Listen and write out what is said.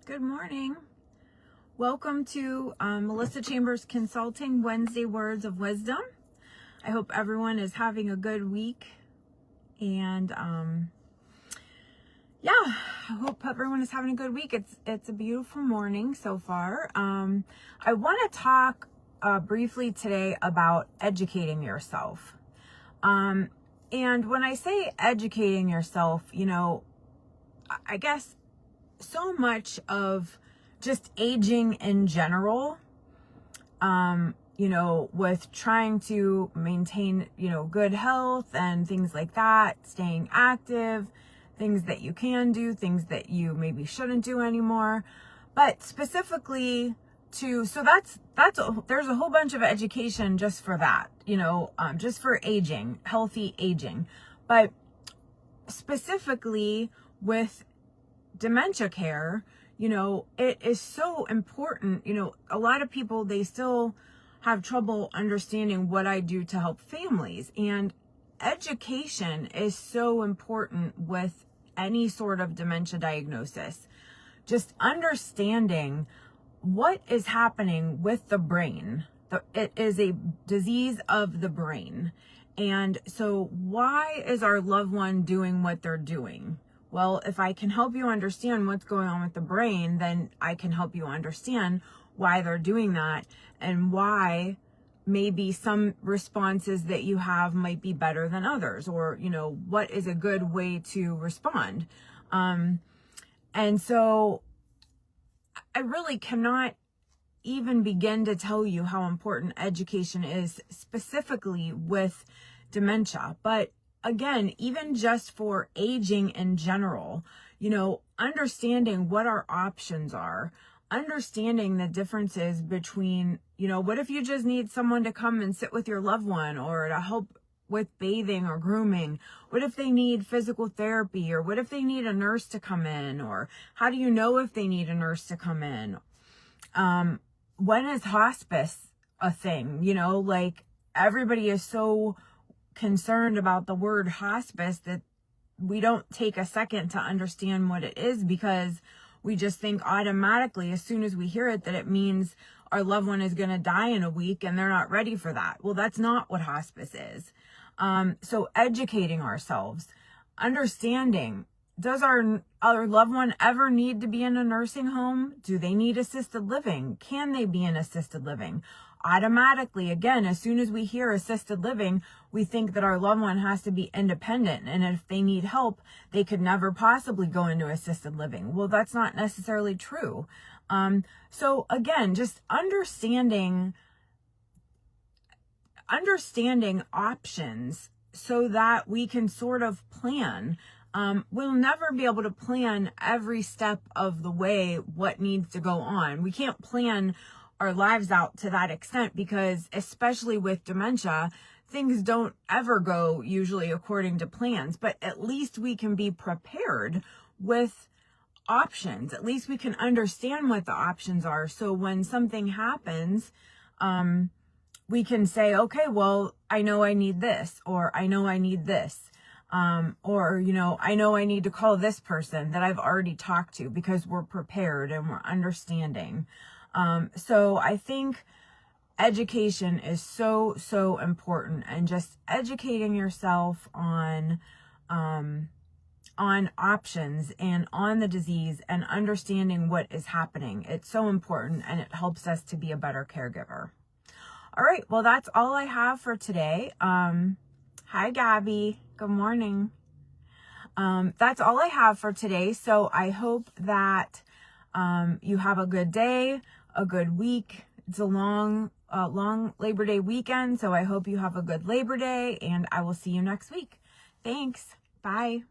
Good morning. Welcome to Melissa Chambers Consulting Wednesday Words of Wisdom. I hope everyone is having a good week. And I hope everyone is having a good week. It's a beautiful morning so far. I want to talk briefly today about educating yourself. And when I say educating yourself, I guess so much of just aging in general, with trying to maintain, good health and things like that, staying active, things that you can do, things that you maybe shouldn't do anymore. But specifically there's a whole bunch of education just for that, just for aging, healthy aging. But specifically with dementia care, it is so important. A lot of people, they still have trouble understanding what I do to help families. And education is so important with any sort of dementia diagnosis. Just understanding what is happening with the brain. It is a disease of the brain. And so why is our loved one doing what they're doing? Well, if I can help you understand what's going on with the brain, then I can help you understand why they're doing that and why maybe some responses that you have might be better than others, or, what is a good way to respond. And so I really cannot even begin to tell you how important education is specifically with dementia. But again, even just for aging in general, understanding what our options are, understanding the differences between, what if you just need someone to come and sit with your loved one or to help with bathing or grooming? What if they need physical therapy, or what if they need a nurse to come in, or how do you know if they need a nurse to come in? When is hospice a thing? Everybody is so concerned about the word hospice that we don't take a second to understand what it is, because we just think automatically as soon as we hear it that it means our loved one is going to die in a week and they're not ready for that. Well, that's not what hospice is. So educating ourselves, understanding, does our loved one ever need to be in a nursing home? Do they need assisted living? Can they be in assisted living? Automatically, again, as soon as we hear assisted living, we think that our loved one has to be independent. And if they need help, they could never possibly go into assisted living. Well, that's not necessarily true. So again, just understanding options so that we can sort of plan. We'll never be able to plan every step of the way what needs to go on. We can't plan our lives out to that extent, because especially with dementia, things don't ever go usually according to plans. But at least we can be prepared with options. At least we can understand what the options are. So when something happens, we can say, okay, well, I know I need this, or I know I need this. Or, I know I need to call this person that I've already talked to, because we're prepared and we're understanding. So I think education is so, so important, and just educating yourself on options and on the disease and understanding what is happening. It's so important, and it helps us to be a better caregiver. All right. Well, that's all I have for today. Hi, Gabby. Good morning. That's all I have for today. So I hope that you have a good day, a good week. It's a long Labor Day weekend, so I hope you have a good Labor Day, and I will see you next week. Thanks. Bye.